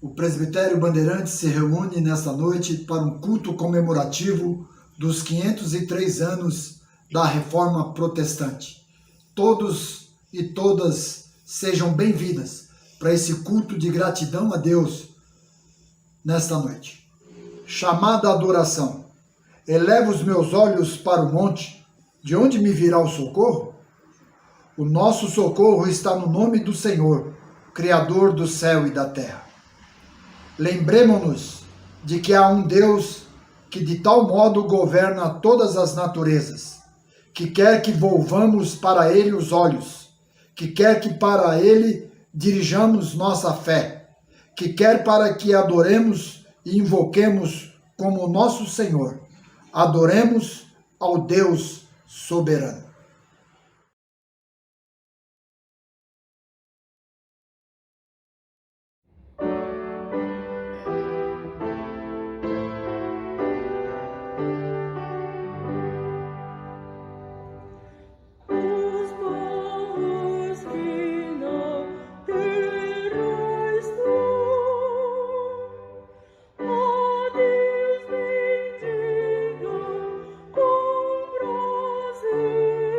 O Presbitério Bandeirantes se reúne nesta noite para um culto comemorativo dos 503 anos da Reforma Protestante. Todos e todas sejam bem-vindas para esse culto de gratidão a Deus nesta noite. Chamada à adoração. Elevo os meus olhos para o monte, de onde me virá o socorro? O nosso socorro está no nome do Senhor, Criador do céu e da terra. Lembremo-nos de que há um Deus que de tal modo governa todas as naturezas, que quer que volvamos para Ele os olhos, que quer que para Ele dirijamos nossa fé, que quer para que adoremos e invoquemos como nosso Senhor. Adoremos ao Deus soberano. Brasil.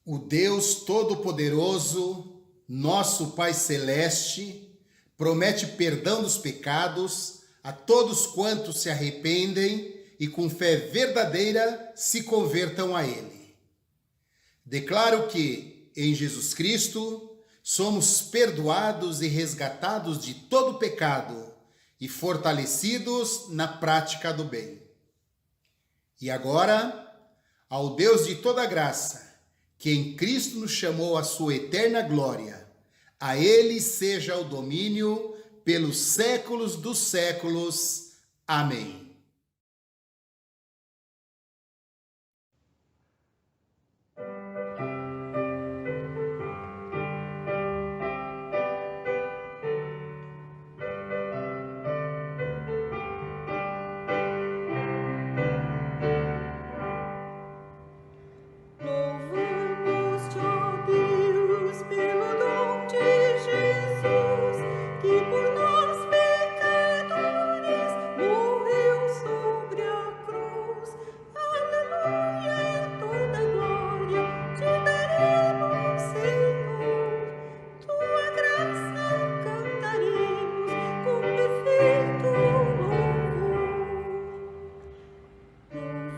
O Deus Todo-Poderoso, nosso Pai Celeste, promete perdão dos pecados a todos quantos se arrependem e com fé verdadeira se convertam a Ele. Declaro que, em Jesus Cristo, somos perdoados e resgatados de todo pecado e fortalecidos na prática do bem. E agora, ao Deus de toda graça, que em Cristo nos chamou à sua eterna glória, a Ele seja o domínio pelos séculos dos séculos. Amém. Louvamos-te, ó Deus, pelo dom de Jesus, que por nós pecadores morreu sobre a cruz. Aleluia, toda glória te daremos, Senhor. Tua graça cantaremos com perfeito louvor.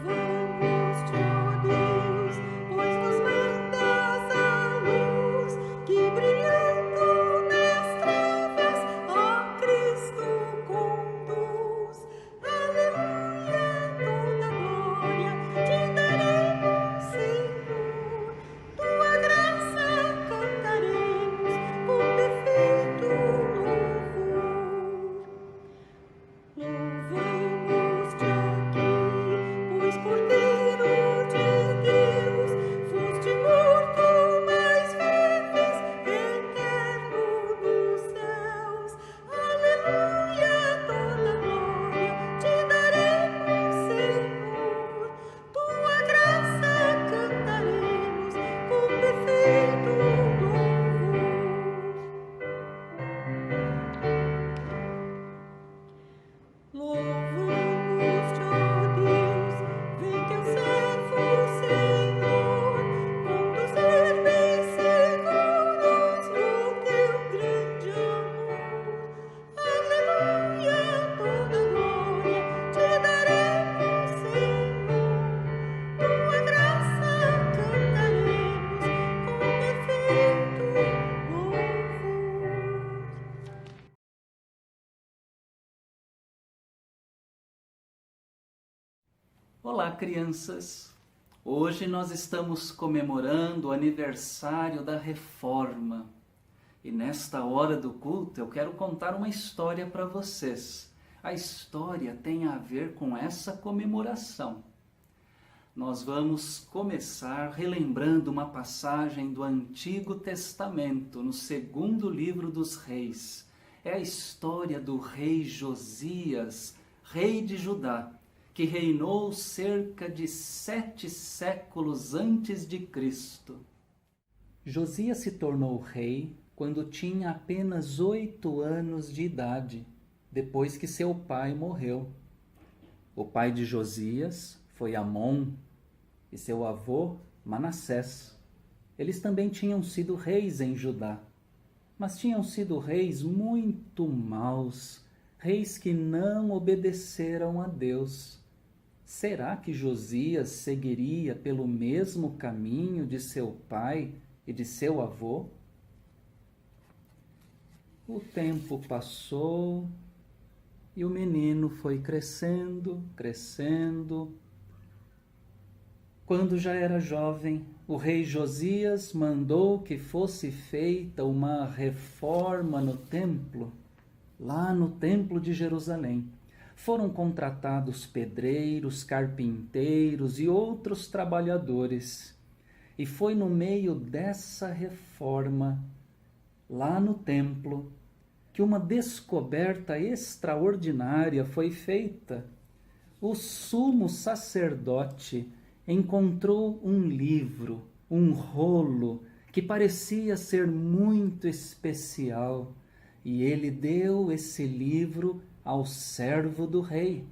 Louvamos-te, ó Deus, pois nos mandas a luz, que brilhando nas trevas a Cristo conduz. Aleluia, toda glória te daremos, Senhor. Tua graça cantaremos com perfeito louvor. Louvamos-te aqui, pois Cordeiro de Deus, foste morto, mas vives, eterno nos céus. Aleluia, toda glória te daremos, Senhor. Tua graça cantaremos com perfeito louvor. Louvamos-te, ó Deus, vem teu servo, Senhor, conduzir bem seguros no teu grande amor. Aleluia, toda glória te daremos, Senhor. Tua graça cantaremos com perfeito louvor. Olá, crianças! Hoje nós estamos comemorando o aniversário da Reforma. E nesta hora do culto eu quero contar uma história para vocês. A história tem a ver com essa comemoração. Nós vamos começar relembrando uma passagem do Antigo Testamento, no segundo livro dos Reis. É a história do rei Josias, rei de Judá, que reinou cerca de 7 séculos antes de Cristo. Josias se tornou rei quando tinha apenas 8 anos de idade, depois que seu pai morreu. O pai de Josias foi Amon e seu avô Manassés. Eles também tinham sido reis em Judá, mas tinham sido reis muito maus, reis que não obedeceram a Deus. Será que Josias seguiria pelo mesmo caminho de seu pai e de seu avô? O tempo passou e o menino foi crescendo. Quando já era jovem, o rei Josias mandou que fosse feita uma reforma no templo, lá no templo de Jerusalém. Foram contratados pedreiros, carpinteiros e outros trabalhadores. E foi no meio dessa reforma, lá no templo, que uma descoberta extraordinária foi feita. O sumo sacerdote encontrou um livro, um rolo, que parecia ser muito especial, e ele deu esse livro ao servo do rei,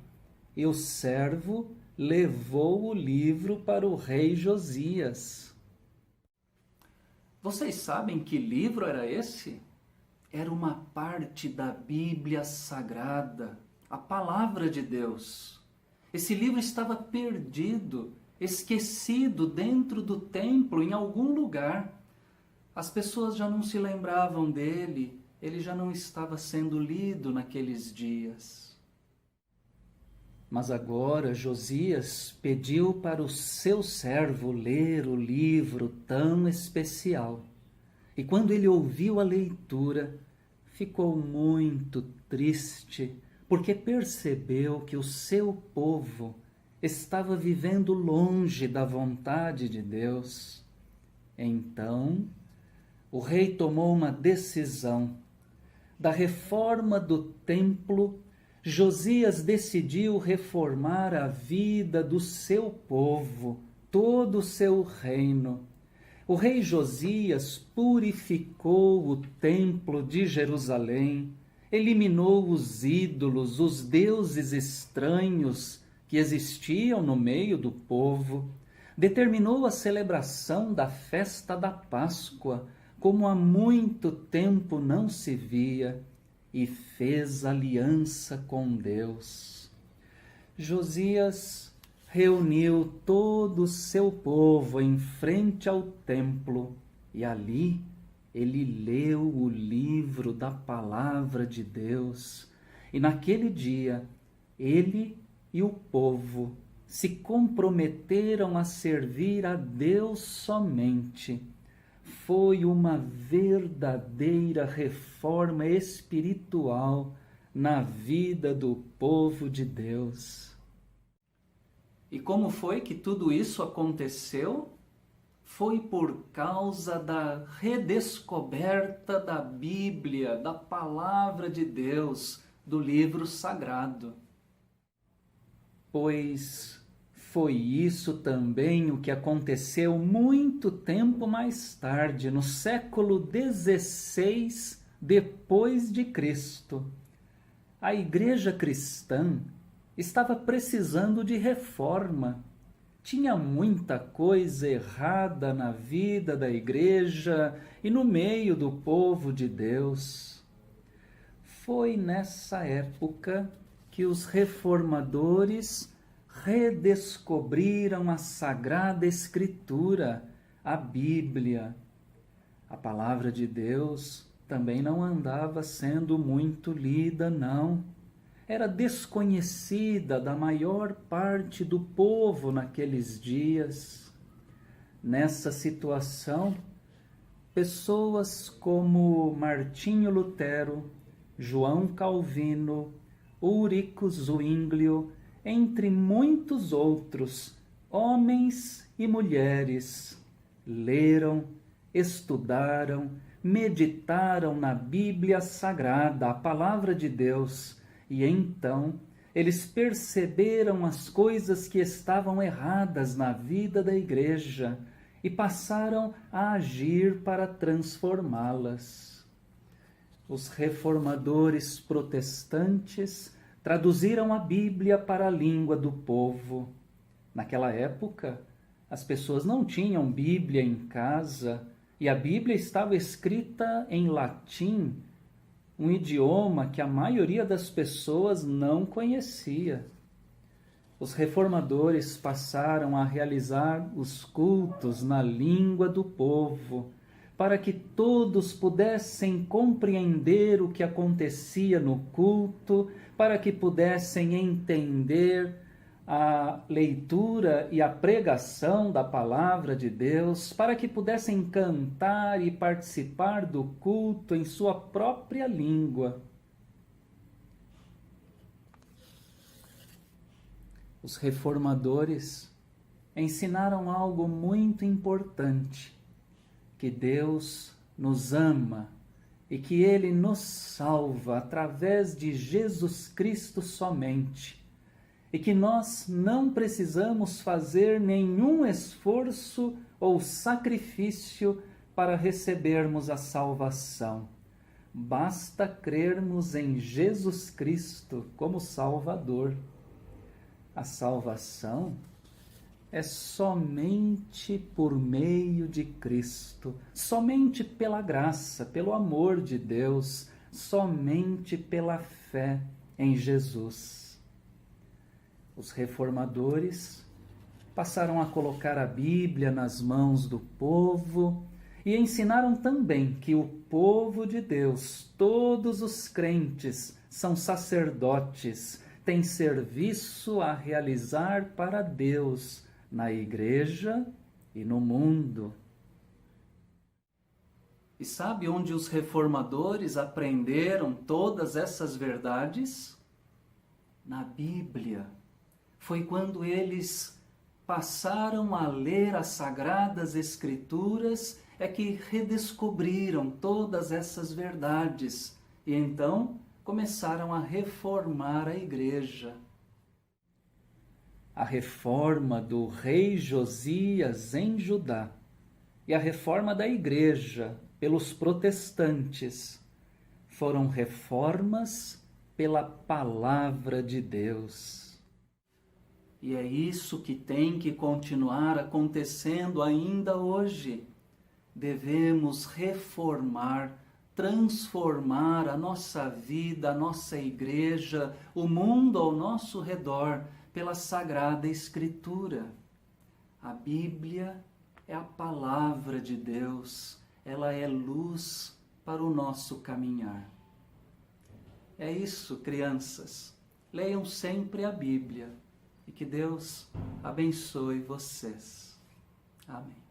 e o servo levou o livro para o rei Josias. Vocês sabem que livro era esse? Era uma parte da Bíblia Sagrada, a Palavra de Deus. Esse livro estava perdido, esquecido dentro do templo, em algum lugar. As pessoas já não se lembravam dele, ele já não estava sendo lido naqueles dias. Mas agora Josias pediu para o seu servo ler o livro tão especial. E quando ele ouviu a leitura, ficou muito triste, porque percebeu que o seu povo estava vivendo longe da vontade de Deus. Então, o rei tomou uma decisão. Da reforma do templo, Josias decidiu reformar a vida do seu povo, todo o seu reino. O rei Josias purificou o templo de Jerusalém, eliminou os ídolos, os deuses estranhos que existiam no meio do povo, determinou a celebração da festa da Páscoa, como há muito tempo não se via, e fez aliança com Deus. Josias reuniu todo o seu povo em frente ao templo e ali ele leu o livro da palavra de Deus. E naquele dia, ele e o povo se comprometeram a servir a Deus somente. Foi uma verdadeira reforma espiritual na vida do povo de Deus. E como foi que tudo isso aconteceu? Foi por causa da redescoberta da Bíblia, da Palavra de Deus, do livro sagrado. Pois foi isso também o que aconteceu muito tempo mais tarde, no século XVI depois de Cristo. A igreja cristã estava precisando de reforma. Tinha muita coisa errada na vida da igreja e no meio do povo de Deus. Foi nessa época que os reformadores redescobriram a Sagrada Escritura, a Bíblia. A palavra de Deus também não andava sendo muito lida, não. Era desconhecida da maior parte do povo naqueles dias. Nessa situação, pessoas como Martinho Lutero, João Calvino, Ulrico Zwinglio, entre muitos outros, homens e mulheres, leram, estudaram, meditaram na Bíblia Sagrada, a Palavra de Deus, e então eles perceberam as coisas que estavam erradas na vida da igreja e passaram a agir para transformá-las. Os reformadores protestantes traduziram a Bíblia para a língua do povo. Naquela época, as pessoas não tinham Bíblia em casa e a Bíblia estava escrita em latim, um idioma que a maioria das pessoas não conhecia. Os reformadores passaram a realizar os cultos na língua do povo, para que todos pudessem compreender o que acontecia no culto, para que pudessem entender a leitura e a pregação da palavra de Deus, para que pudessem cantar e participar do culto em sua própria língua. Os reformadores ensinaram algo muito importante, que Deus nos ama e que Ele nos salva através de Jesus Cristo somente, e que nós não precisamos fazer nenhum esforço ou sacrifício para recebermos a salvação. Basta crermos em Jesus Cristo como Salvador. A salvação é somente por meio de Cristo, somente pela graça, pelo amor de Deus, somente pela fé em Jesus. Os reformadores passaram a colocar a Bíblia nas mãos do povo e ensinaram também que o povo de Deus, todos os crentes, são sacerdotes, têm serviço a realizar para Deus na igreja e no mundo. E sabe onde os reformadores aprenderam todas essas verdades? Na Bíblia. Foi quando eles passaram a ler as Sagradas Escrituras é que redescobriram todas essas verdades e então começaram a reformar a igreja. A reforma do rei Josias em Judá e a reforma da igreja pelos protestantes foram reformas pela palavra de Deus. E é isso que tem que continuar acontecendo ainda hoje. Devemos reformar, transformar a nossa vida, a nossa igreja, o mundo ao nosso redor, pela Sagrada Escritura. A Bíblia é a palavra de Deus, ela é luz para o nosso caminhar. É isso, crianças. Leiam sempre a Bíblia e que Deus abençoe vocês. Amém.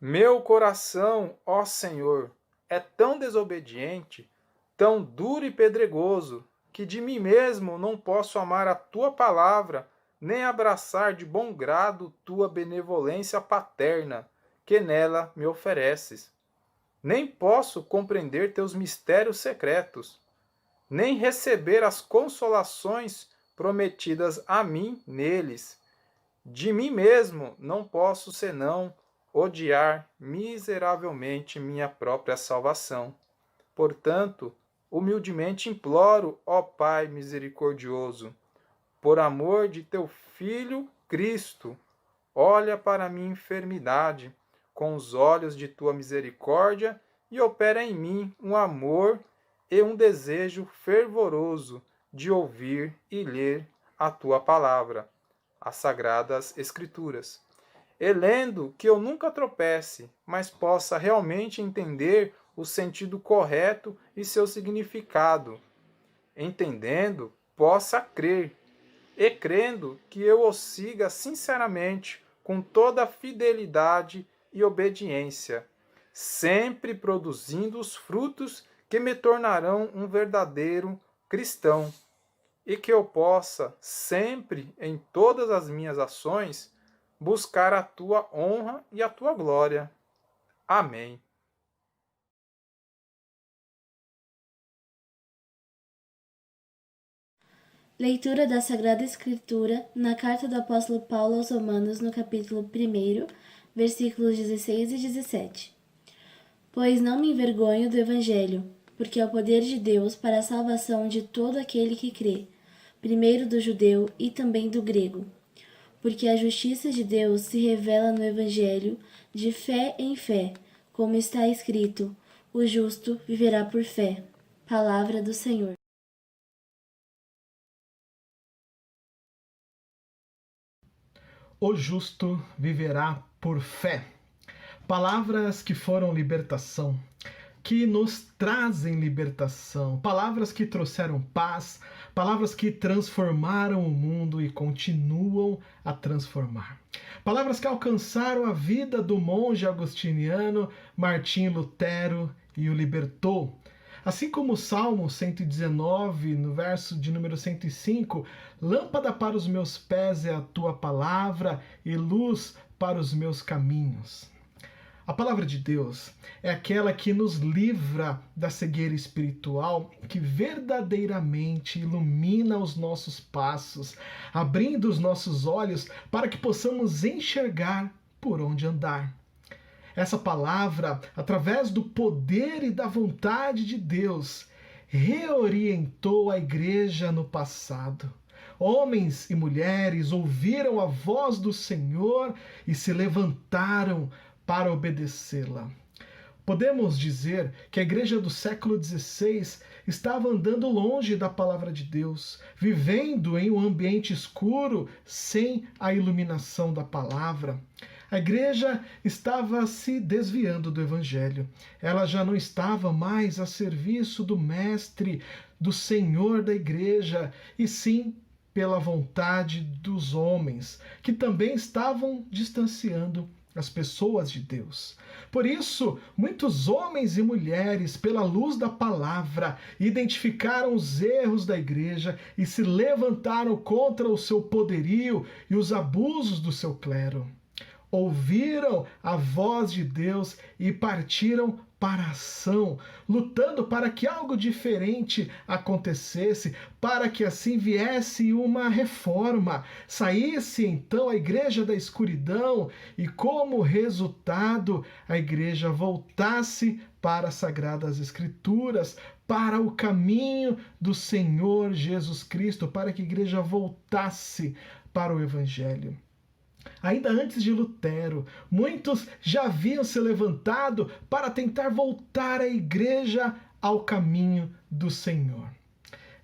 Meu coração, ó Senhor, é tão desobediente, tão duro e pedregoso, que de mim mesmo não posso amar a tua palavra, nem abraçar de bom grado tua benevolência paterna, que nela me ofereces. Nem posso compreender teus mistérios secretos, nem receber as consolações prometidas a mim neles. De mim mesmo não posso senão odiar miseravelmente minha própria salvação. Portanto, humildemente imploro, ó Pai misericordioso, por amor de teu Filho Cristo, olha para a minha enfermidade com os olhos de tua misericórdia e opera em mim um amor e um desejo fervoroso de ouvir e ler a tua palavra, as Sagradas Escrituras. E lendo, que eu nunca tropece, mas possa realmente entender o sentido correto e seu significado. Entendendo, possa crer, e crendo que eu o siga sinceramente, com toda fidelidade e obediência, sempre produzindo os frutos que me tornarão um verdadeiro cristão, e que eu possa sempre, em todas as minhas ações, buscar a tua honra e a tua glória. Amém. Leitura da Sagrada Escritura na carta do apóstolo Paulo aos Romanos, no capítulo 1, versículos 16 e 17. Pois não me envergonho do Evangelho, porque é o poder de Deus para a salvação de todo aquele que crê, primeiro do judeu e também do grego. Porque a justiça de Deus se revela no Evangelho de fé em fé, como está escrito, o justo viverá por fé. Palavra do Senhor. O justo viverá por fé. Palavras que foram libertação, que nos trazem libertação, palavras que trouxeram paz, palavras que transformaram o mundo e continuam a transformar. Palavras que alcançaram a vida do monge agostiniano Martim Lutero e o libertou. Assim como o Salmo 119, no verso de número 105, lâmpada para os meus pés é a tua palavra e luz para os meus caminhos. A palavra de Deus é aquela que nos livra da cegueira espiritual, que verdadeiramente ilumina os nossos passos, abrindo os nossos olhos para que possamos enxergar por onde andar. Essa palavra, através do poder e da vontade de Deus, reorientou a igreja no passado. Homens e mulheres ouviram a voz do Senhor e se levantaram para obedecê-la. Podemos dizer que a igreja do século XVI estava andando longe da palavra de Deus, vivendo em um ambiente escuro, sem a iluminação da palavra. A igreja estava se desviando do evangelho. Ela já não estava mais a serviço do mestre, do Senhor da igreja, e sim pela vontade dos homens, que também estavam distanciando as pessoas de Deus. Por isso, muitos homens e mulheres, pela luz da palavra, identificaram os erros da igreja e se levantaram contra o seu poderio e os abusos do seu clero. Ouviram a voz de Deus e partiram para a ação, lutando para que algo diferente acontecesse, para que assim viesse uma reforma, saísse então a igreja da escuridão e, como resultado, a igreja voltasse para as Sagradas Escrituras, para o caminho do Senhor Jesus Cristo, para que a igreja voltasse para o Evangelho. Ainda antes de Lutero, muitos já haviam se levantado para tentar voltar a igreja ao caminho do Senhor.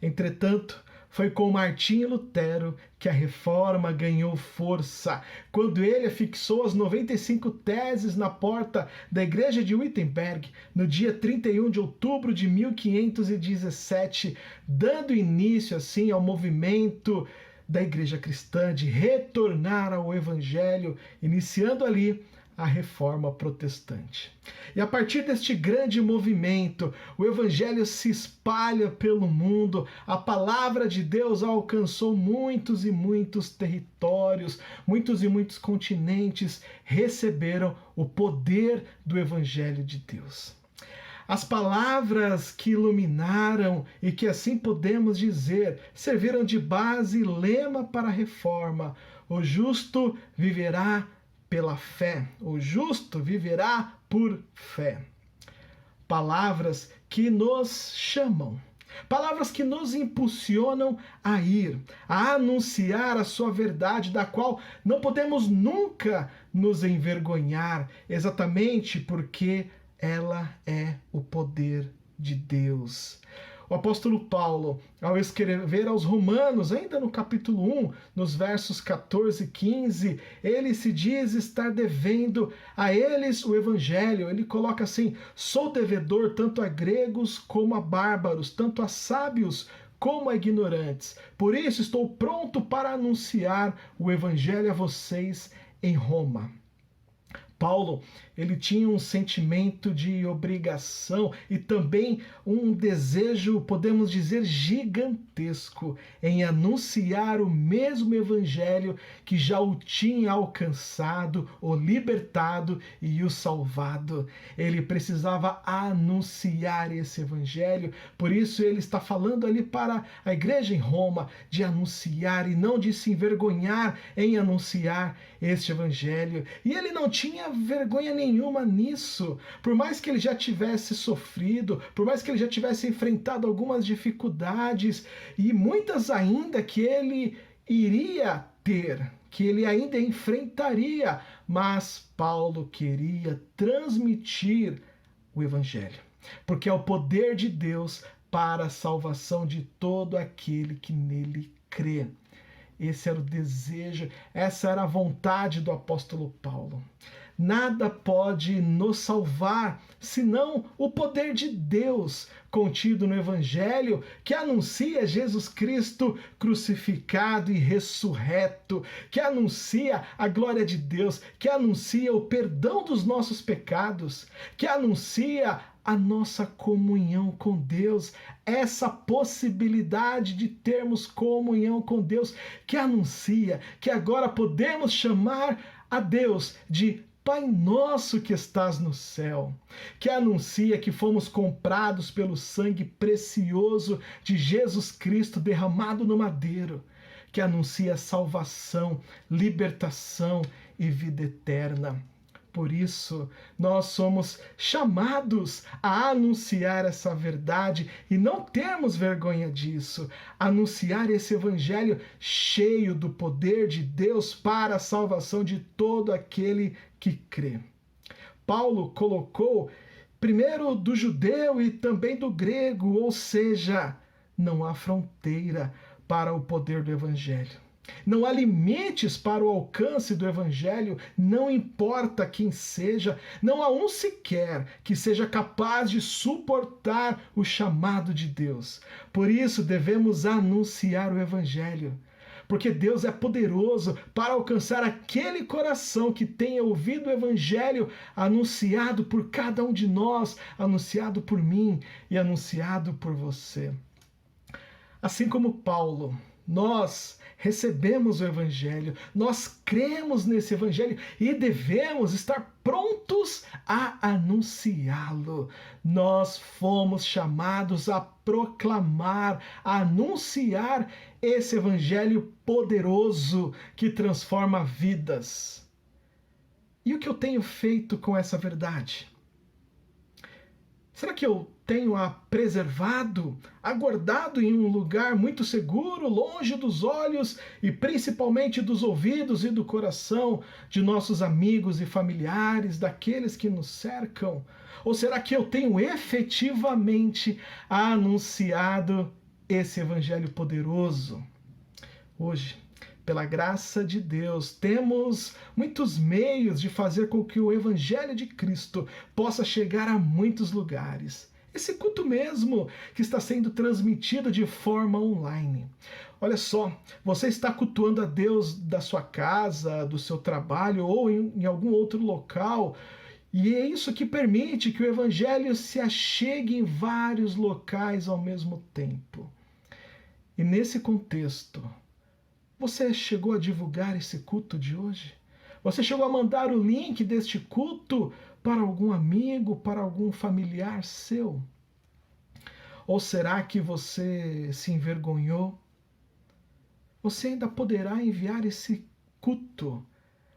Entretanto, foi com Martim Lutero que a reforma ganhou força, quando ele afixou as 95 teses na porta da igreja de Wittenberg, no dia 31 de outubro de 1517, dando início assim ao movimento da igreja cristã de retornar ao evangelho, iniciando ali a reforma protestante. E a partir deste grande movimento, o evangelho se espalha pelo mundo, a palavra de Deus alcançou muitos e muitos territórios, muitos e muitos continentes receberam o poder do evangelho de Deus. As palavras que iluminaram e que assim podemos dizer, serviram de base e lema para a reforma. O justo viverá pela fé. O justo viverá por fé. Palavras que nos chamam Palavras que nos impulsionam a ir, a anunciar a sua verdade, da qual não podemos nunca nos envergonhar, exatamente porque ela é o poder de Deus. O apóstolo Paulo, ao escrever aos Romanos, ainda no capítulo 1, nos versos 14 e 15, ele se diz estar devendo a eles o evangelho. Ele coloca assim: sou devedor tanto a gregos como a bárbaros, tanto a sábios como a ignorantes. Por isso estou pronto para anunciar o evangelho a vocês em Roma. Paulo, ele tinha um sentimento de obrigação e também um desejo, podemos dizer, gigantesco em anunciar o mesmo evangelho que já o tinha alcançado, o libertado e o salvado. Ele precisava anunciar esse evangelho, por isso ele está falando ali para a igreja em Roma de anunciar e não de se envergonhar em anunciar este evangelho. E ele não tinha vergonha nenhuma nisso, por mais que ele já tivesse sofrido, por mais que ele já tivesse enfrentado algumas dificuldades e muitas ainda que ele iria ter, que ele ainda enfrentaria, mas Paulo queria transmitir o evangelho, porque é o poder de Deus para a salvação de todo aquele que nele crê. Esse era o desejo, essa era a vontade do apóstolo Paulo. Nada pode nos salvar senão o poder de Deus contido no Evangelho, que anuncia Jesus Cristo crucificado e ressurreto, que anuncia a glória de Deus, que anuncia o perdão dos nossos pecados, que anuncia a nossa comunhão com Deus, essa possibilidade de termos comunhão com Deus, que anuncia que agora podemos chamar a Deus de Pai nosso que estás no céu, que anuncia que fomos comprados pelo sangue precioso de Jesus Cristo derramado no madeiro, que anuncia salvação, libertação e vida eterna. Por isso, nós somos chamados a anunciar essa verdade e não termos vergonha disso. Anunciar esse evangelho cheio do poder de Deus para a salvação de todo aquele que crê. Paulo colocou primeiro do judeu e também do grego, ou seja, não há fronteira para o poder do evangelho. Não há limites para o alcance do evangelho, não importa quem seja, não há um sequer que seja capaz de suportar o chamado de Deus. Por isso devemos anunciar o evangelho, porque Deus é poderoso para alcançar aquele coração que tenha ouvido o evangelho anunciado por cada um de nós, anunciado por mim e anunciado por você. Assim como Paulo, nós recebemos o evangelho, nós cremos nesse evangelho e devemos estar prontos a anunciá-lo. Nós fomos chamados a proclamar, a anunciar esse evangelho poderoso que transforma vidas. E o que eu tenho feito com essa verdade? Será que eu tenho-a preservado, aguardado em um lugar muito seguro, longe dos olhos e principalmente dos ouvidos e do coração de nossos amigos e familiares, daqueles que nos cercam? Ou será que eu tenho efetivamente anunciado esse evangelho poderoso? Hoje, pela graça de Deus, temos muitos meios de fazer com que o evangelho de Cristo possa chegar a muitos lugares. Esse culto mesmo que está sendo transmitido de forma online. Olha só, você está cultuando a Deus da sua casa, do seu trabalho ou em algum outro local, e é isso que permite que o evangelho se achegue em vários locais ao mesmo tempo. E nesse contexto, você chegou a divulgar esse culto de hoje? Você chegou a mandar o link deste culto para algum amigo, para algum familiar seu? Ou será que você se envergonhou? Você ainda poderá enviar esse culto.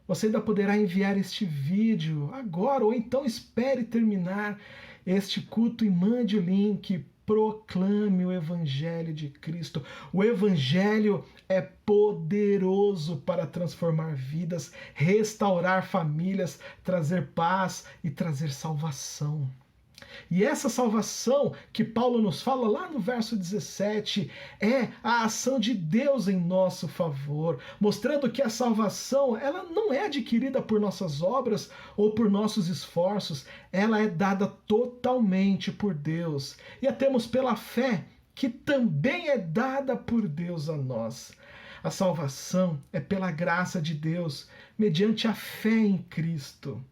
Você ainda poderá enviar este vídeo agora, ou então espere terminar este culto e mande o link proclame o Evangelho de Cristo. O Evangelho é poderoso para transformar vidas, restaurar famílias, trazer paz e trazer salvação. E essa salvação que Paulo nos fala lá no verso 17 é a ação de Deus em nosso favor, mostrando que a salvação ela não é adquirida por nossas obras ou por nossos esforços, ela é dada totalmente por Deus. E a temos pela fé, que também é dada por Deus a nós. A salvação é pela graça de Deus, mediante a fé em Cristo.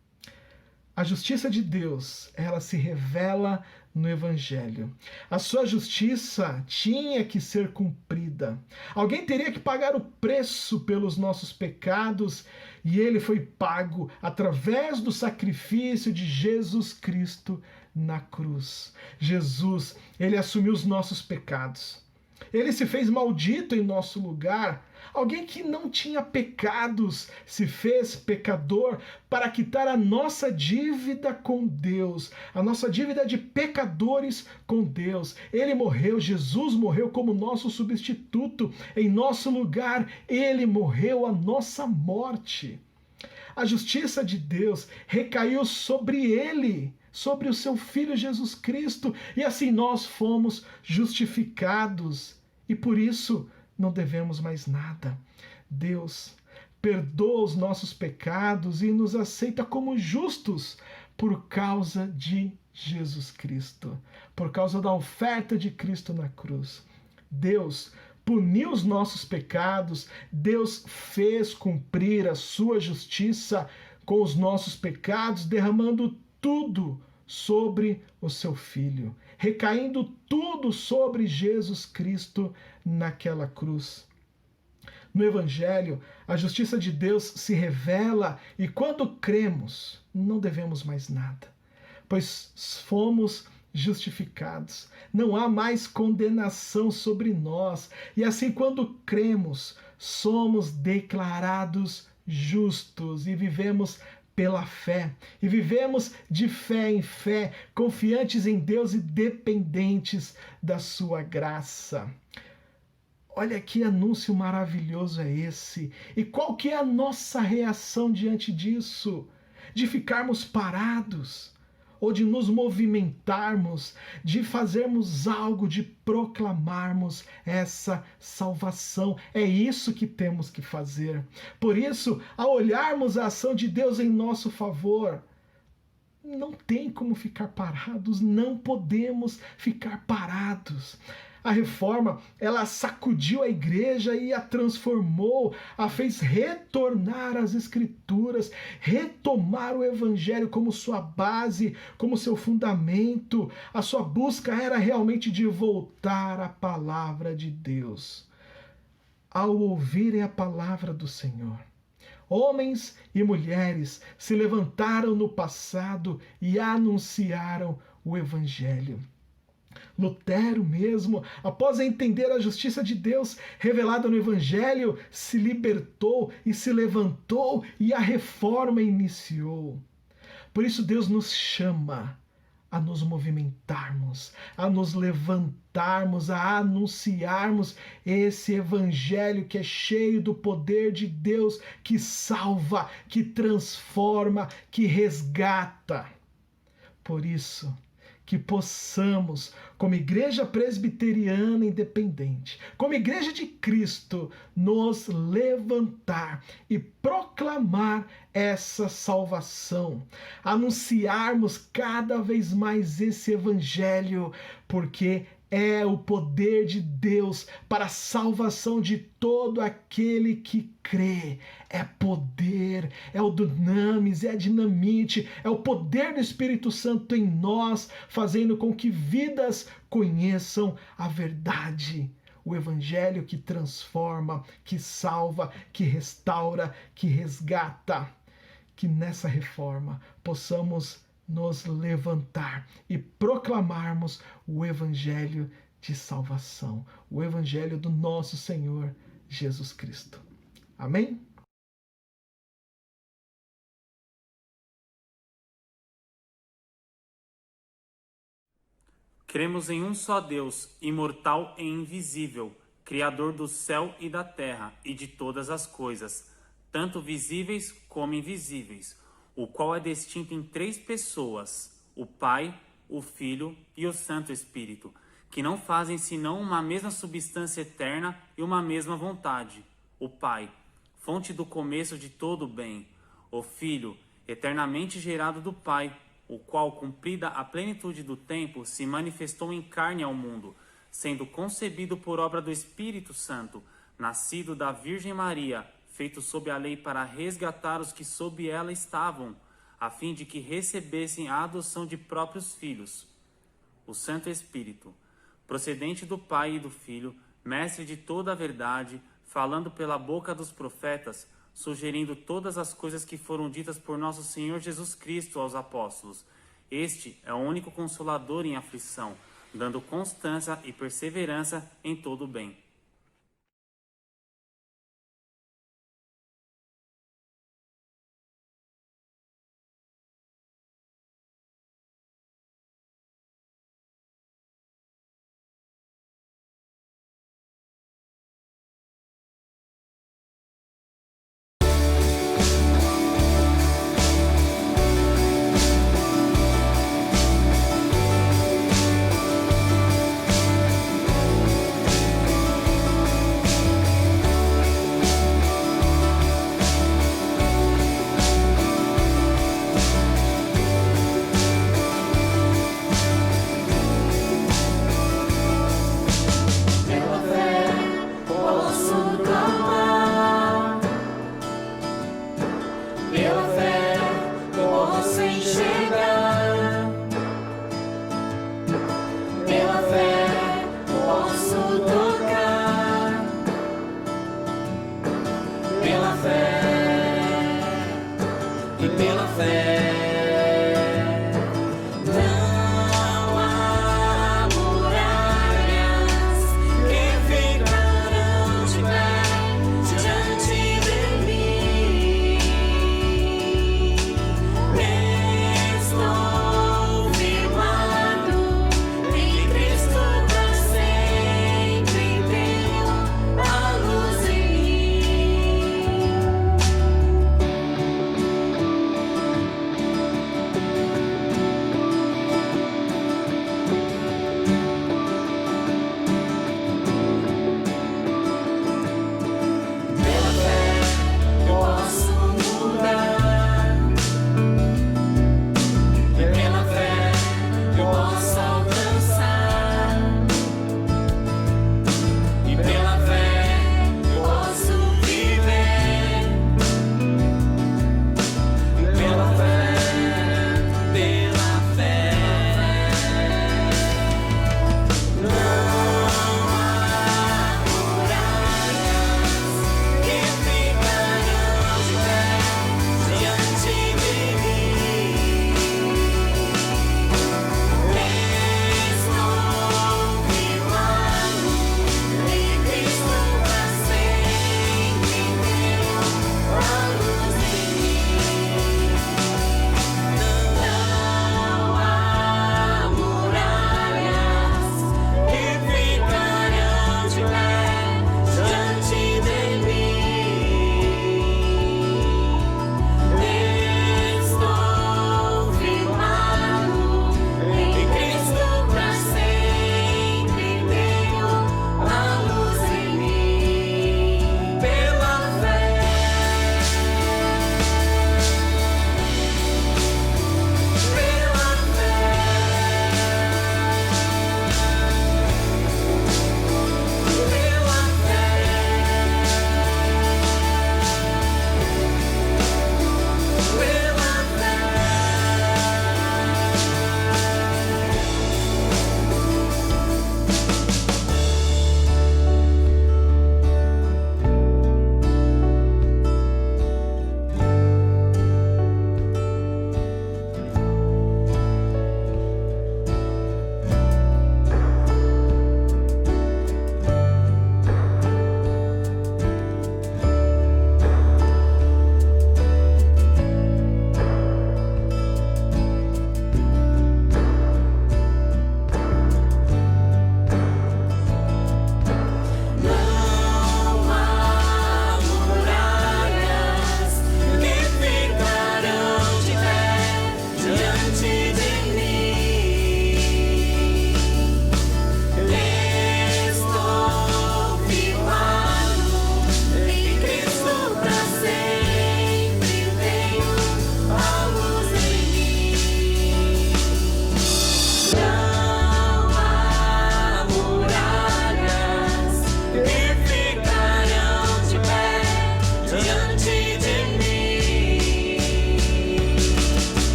A justiça de Deus, ela se revela no Evangelho. A sua justiça tinha que ser cumprida. Alguém teria que pagar o preço pelos nossos pecados e ele foi pago através do sacrifício de Jesus Cristo na cruz. Jesus, ele assumiu os nossos pecados. Ele se fez maldito em nosso lugar. Alguém que não tinha pecados se fez pecador para quitar a nossa dívida com Deus, a nossa dívida de pecadores com Deus. Ele morreu, Jesus morreu como nosso substituto. Em nosso lugar, ele morreu a nossa morte. A justiça de Deus recaiu sobre ele, sobre o seu Filho Jesus Cristo, e assim nós fomos justificados. E por isso não devemos mais nada. Deus perdoa os nossos pecados e nos aceita como justos por causa de Jesus Cristo, por causa da oferta de Cristo na cruz. Deus puniu os nossos pecados, Deus fez cumprir a sua justiça com os nossos pecados, derramando tudo sobre o seu Filho, recaindo tudo sobre Jesus Cristo naquela cruz. No Evangelho, a justiça de Deus se revela e quando cremos, não devemos mais nada, pois fomos justificados. Não há mais condenação sobre nós. E assim, quando cremos, somos declarados justos e vivemos pela fé. E vivemos de fé em fé, confiantes em Deus e dependentes da sua graça. Olha que anúncio maravilhoso é esse. E qual que é a nossa reação diante disso? De ficarmos parados? Ou de nos movimentarmos, de fazermos algo, de proclamarmos essa salvação. É isso que temos que fazer. Por isso, ao olharmos a ação de Deus em nosso favor, não tem como ficar parados, não podemos ficar parados. A reforma, ela sacudiu a igreja e a transformou, a fez retornar às escrituras, retomar o evangelho como sua base, como seu fundamento. A sua busca era realmente de voltar à palavra de Deus. Ao ouvirem a palavra do Senhor, homens e mulheres se levantaram no passado e anunciaram o evangelho. Lutero mesmo, após entender a justiça de Deus revelada no Evangelho, se libertou e se levantou e a reforma iniciou. Por isso Deus nos chama a nos movimentarmos, a nos levantarmos, a anunciarmos esse Evangelho que é cheio do poder de Deus, que salva, que transforma, que resgata. Por isso, que possamos, como igreja presbiteriana independente, como igreja de Cristo, nos levantar e proclamar essa salvação, anunciarmos cada vez mais esse evangelho, porque é o poder de Deus para a salvação de todo aquele que crê. É poder, é o dunamis, é a dinamite, é o poder do Espírito Santo em nós, fazendo com que vidas conheçam a verdade. O evangelho que transforma, que salva, que restaura, que resgata. Que nessa reforma possamos nos levantar e proclamarmos o evangelho de salvação, o evangelho do nosso Senhor Jesus Cristo. Amém? Cremos em um só Deus, imortal e invisível, Criador do céu e da terra e de todas as coisas, tanto visíveis como invisíveis, o qual é distinto em três pessoas, o Pai, o Filho e o Santo Espírito, que não fazem senão uma mesma substância eterna e uma mesma vontade. O Pai, fonte do começo de todo o bem. O Filho, eternamente gerado do Pai, o qual, cumprida a plenitude do tempo, se manifestou em carne ao mundo, sendo concebido por obra do Espírito Santo, nascido da Virgem Maria, feito sob a lei para resgatar os que sob ela estavam, a fim de que recebessem a adoção de próprios filhos. O Santo Espírito, procedente do Pai e do Filho, mestre de toda a verdade, falando pela boca dos profetas, sugerindo todas as coisas que foram ditas por nosso Senhor Jesus Cristo aos apóstolos. Este é o único consolador em aflição, dando constância e perseverança em todo o bem.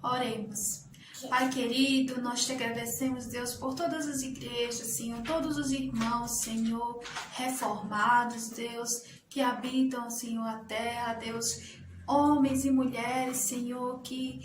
Oremos. Pai querido, nós te agradecemos, Deus, por todas as igrejas, Senhor, todos os irmãos, Senhor, reformados, Deus, que habitam, Senhor, a terra, Deus, homens e mulheres, Senhor, que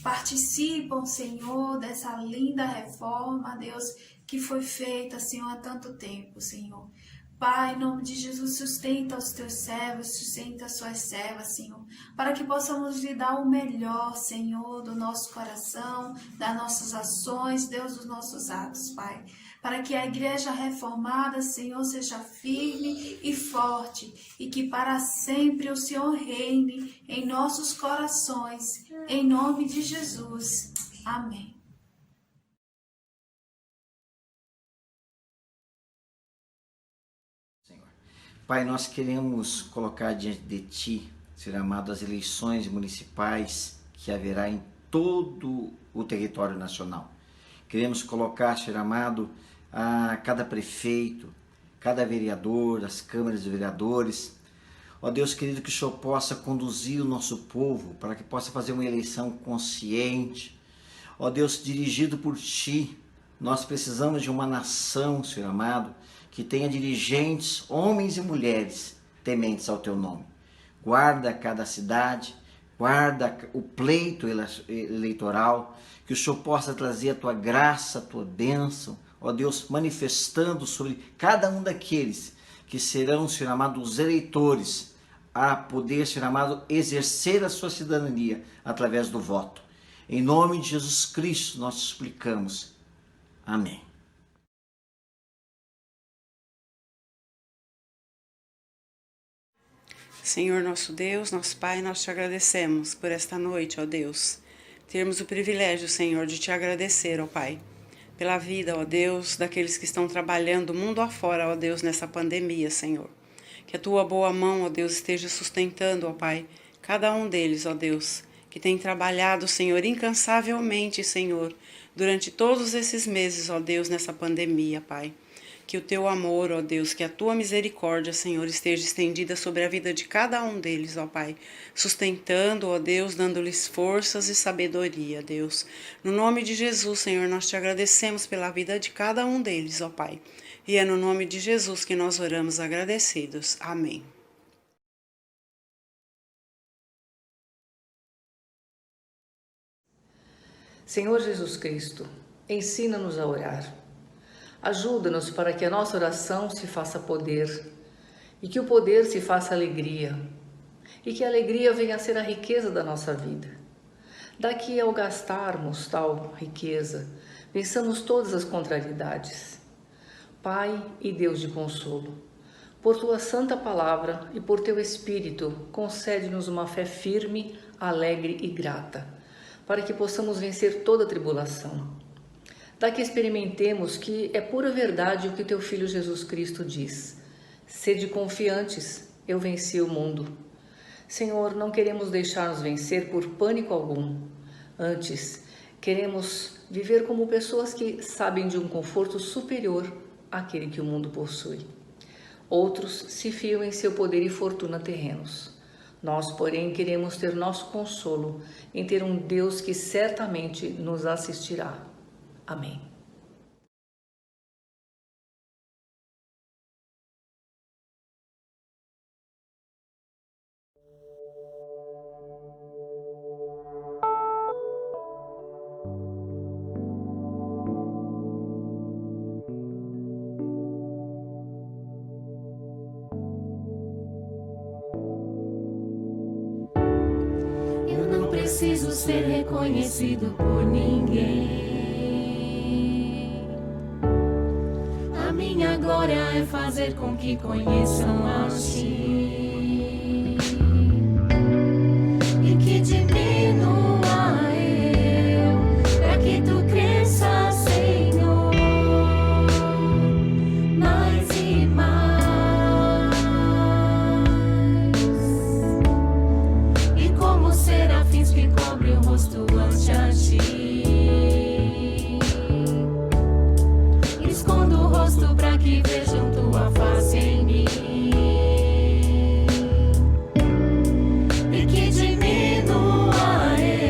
participam, Senhor, dessa linda reforma, Deus, que foi feita, Senhor, há tanto tempo, Senhor. Pai, em nome de Jesus, sustenta os teus servos, sustenta as suas servas, Senhor, para que possamos lhe dar o melhor, Senhor, do nosso coração, das nossas ações, Deus, dos nossos atos, Pai. Para que a igreja reformada, Senhor, seja firme e forte e que para sempre o Senhor reine em nossos corações, em nome de Jesus. Amém. Pai, nós queremos colocar diante de Ti, Senhor amado, as eleições municipais que haverá em todo o território nacional. Queremos colocar, Senhor amado, a cada prefeito, cada vereador, as câmaras de vereadores. Ó Deus querido, que o Senhor possa conduzir o nosso povo para que possa fazer uma eleição consciente. Ó Deus, dirigido por Ti, nós precisamos de uma nação, Senhor amado, que tenha dirigentes, homens e mulheres, tementes ao Teu nome. Guarda cada cidade, guarda o pleito eleitoral, que o Senhor possa trazer a Tua graça, a Tua bênção, ó Deus, manifestando sobre cada um daqueles que serão, Senhor amado, os eleitores, a poder, Senhor amado, exercer a sua cidadania através do voto. Em nome de Jesus Cristo nós suplicamos. Amém. Senhor nosso Deus, nosso Pai, nós te agradecemos por esta noite, ó Deus. Termos o privilégio, Senhor, de te agradecer, ó Pai, pela vida, ó Deus, daqueles que estão trabalhando mundo afora, ó Deus, nessa pandemia, Senhor. Que a tua boa mão, ó Deus, esteja sustentando, ó Pai, cada um deles, ó Deus, que tem trabalhado, Senhor, incansavelmente, Senhor, durante todos esses meses, ó Deus, nessa pandemia, Pai. Que o teu amor, ó Deus, que a tua misericórdia, Senhor, esteja estendida sobre a vida de cada um deles, ó Pai, sustentando, ó Deus, dando-lhes forças e sabedoria, Deus. No nome de Jesus, Senhor, nós te agradecemos pela vida de cada um deles, ó Pai. E é no nome de Jesus que nós oramos agradecidos. Amém. Senhor Jesus Cristo, ensina-nos a orar. Ajuda-nos para que a nossa oração se faça poder e que o poder se faça alegria e que a alegria venha a ser a riqueza da nossa vida. Daqui ao gastarmos tal riqueza, vençamos todas as contrariedades. Pai e Deus de consolo, por tua santa palavra e por teu Espírito, concede-nos uma fé firme, alegre e grata, para que possamos vencer toda tribulação. Daqui experimentemos que é pura verdade o que teu Filho Jesus Cristo diz. Sede confiantes, eu venci o mundo. Senhor, não queremos deixar-nos vencer por pânico algum. Antes, queremos viver como pessoas que sabem de um conforto superior àquele que o mundo possui. Outros se fiam em seu poder e fortuna terrenos. Nós, porém, queremos ter nosso consolo em ter um Deus que certamente nos assistirá. Amém. Eu não preciso ser reconhecido por ninguém. A minha glória é fazer com que conheçam a Ti e que diminua eu, para que Tu cresças, Senhor, mais e mais. E como serafins que cobrem o rosto ante a Ti, escondo o rosto para que vejam Tua face em mim e que diminua eu.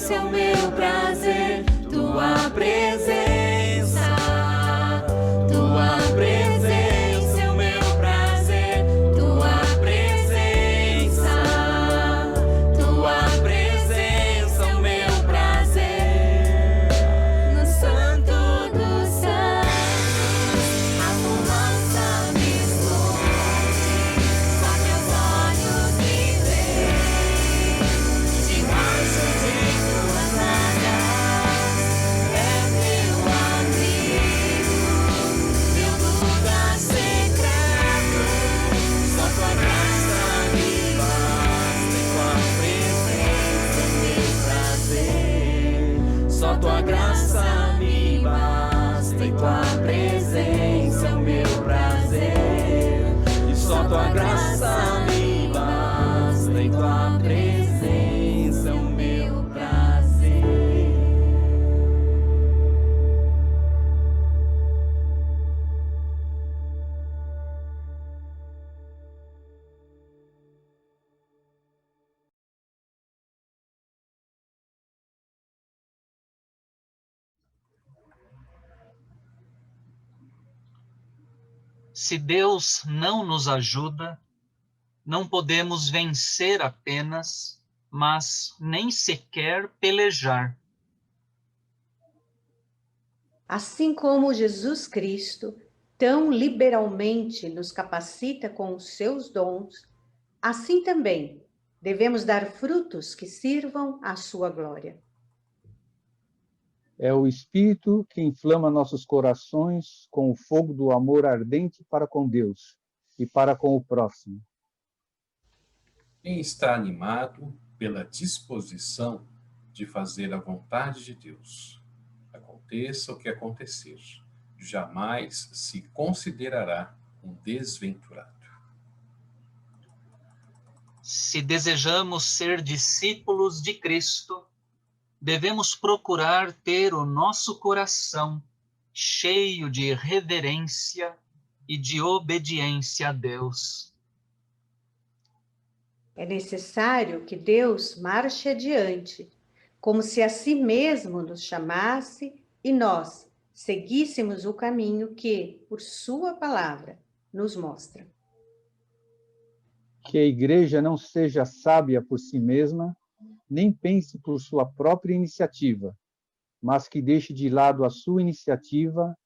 presença é o meu prazer, tua presença, tua presença é o meu prazer, tua presença, tua presença é o meu prazer. No santo dos santos, a fumaça me esconde, só meus olhos me veem, debaixo de tuas asas, é meu amigo, meu lugar secreto, só tua graça me basta, e tua presença é meu prazer, só tua graça me basta, e tua presença é o meu prazer, e só tua graça me basta, e tua presença é o meu prazer. Se Deus não nos ajuda, não podemos vencer apenas, mas nem sequer pelejar. Assim como Jesus Cristo tão liberalmente nos capacita com os seus dons, assim também devemos dar frutos que sirvam à sua glória. É o Espírito que inflama nossos corações com o fogo do amor ardente para com Deus e para com o próximo. Quem está animado pela disposição de fazer a vontade de Deus, aconteça o que acontecer, jamais se considerará um desventurado. Se desejamos ser discípulos de Cristo, devemos procurar ter o nosso coração cheio de reverência e de obediência a Deus. É necessário que Deus marche adiante, como se a si mesmo nos chamasse e nós seguíssemos o caminho que, por sua palavra, nos mostra. Que a igreja não seja sábia por si mesma, nem pense por sua própria iniciativa, mas que deixe de lado a sua iniciativa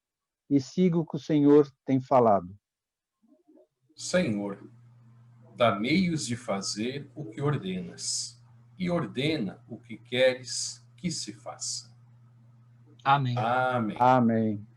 e siga o que o Senhor tem falado. Senhor, dá meios de fazer o que ordenas, e ordena o que queres que se faça. Amém. Amém. Amém.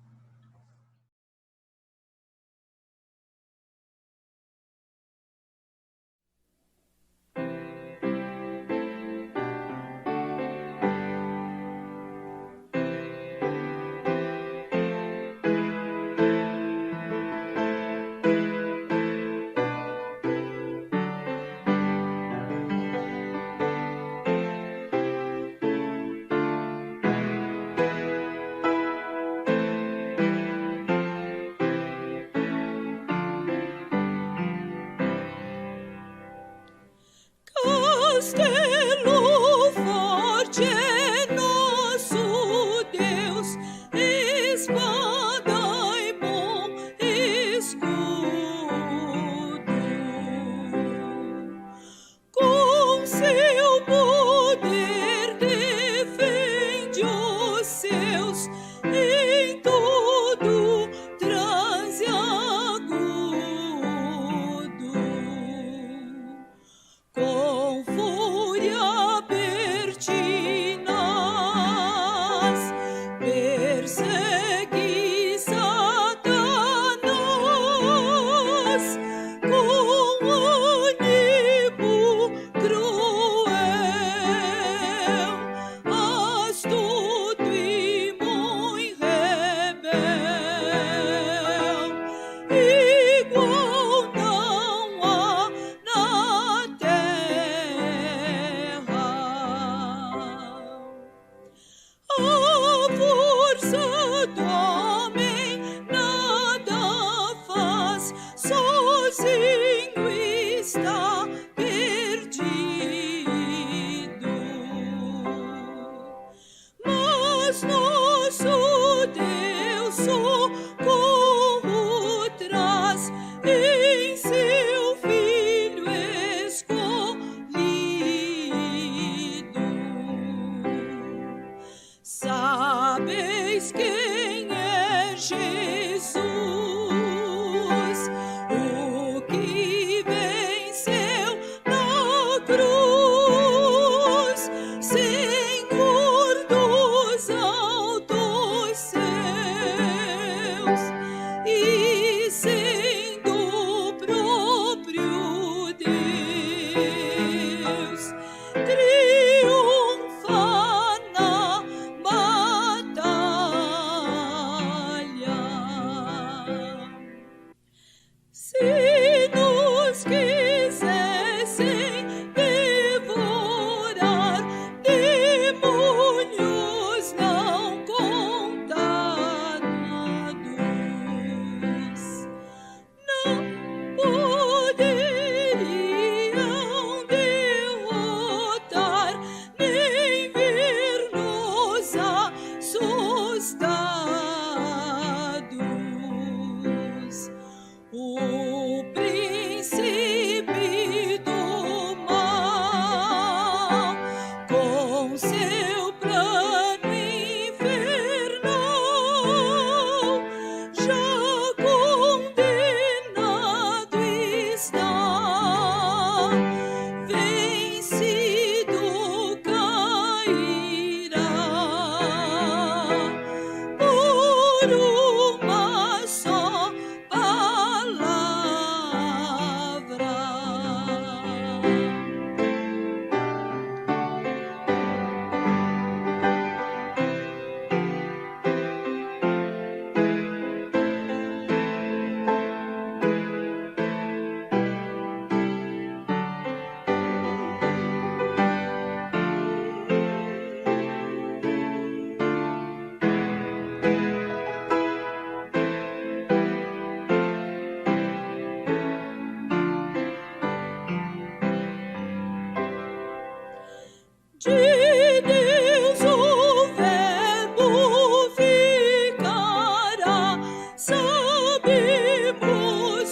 de Deus o Verbo ficará, sabemos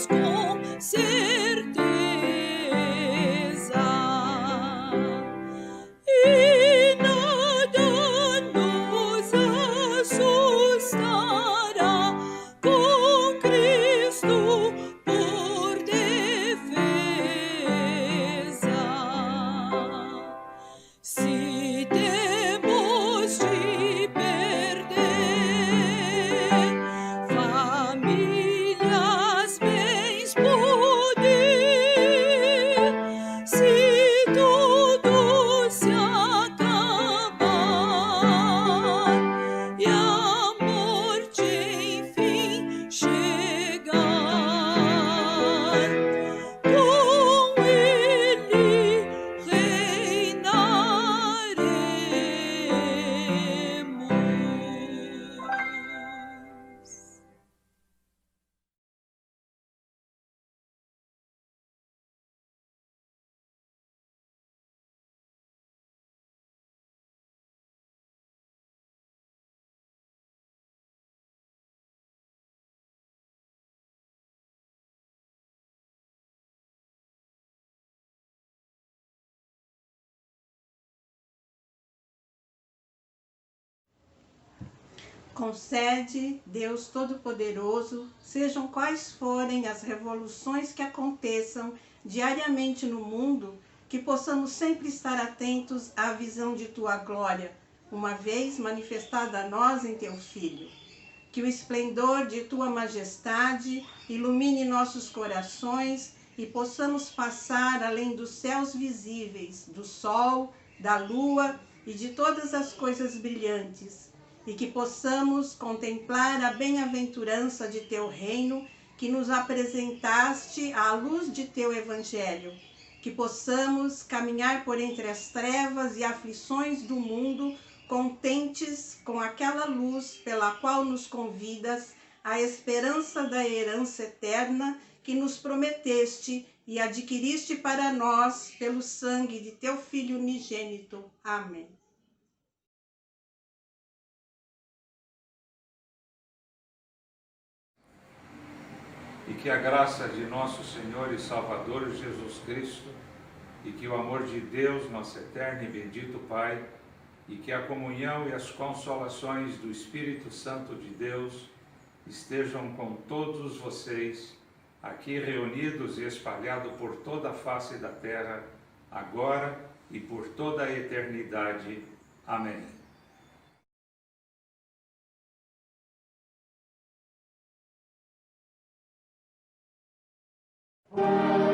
com certeza. E nada nos assustará, com Cristo por defesa. Se temos de perder famílias, bens, poder, se tudo se acabar e a morte enfim chegar, com Ele reinaremos. Concede, Deus Todo-Poderoso, sejam quais forem as revoluções que aconteçam diariamente no mundo, que possamos sempre estar atentos à visão de Tua glória, uma vez manifestada a nós em Teu Filho. Que o esplendor de Tua majestade ilumine nossos corações e possamos passar além dos céus visíveis, do sol, da lua e de todas as coisas brilhantes, e que possamos contemplar a bem-aventurança de Teu reino, que nos apresentaste à luz de Teu Evangelho, que possamos caminhar por entre as trevas e aflições do mundo, contentes com aquela luz pela qual nos convidas à esperança da herança eterna que nos prometeste e adquiriste para nós pelo sangue de Teu Filho unigênito. Amém. E que a graça de nosso Senhor e Salvador Jesus Cristo, e que o amor de Deus, nosso eterno e bendito Pai, e que a comunhão e as consolações do Espírito Santo de Deus estejam com todos vocês, aqui reunidos e espalhados por toda a face da terra, agora e por toda a eternidade. Amém. Oh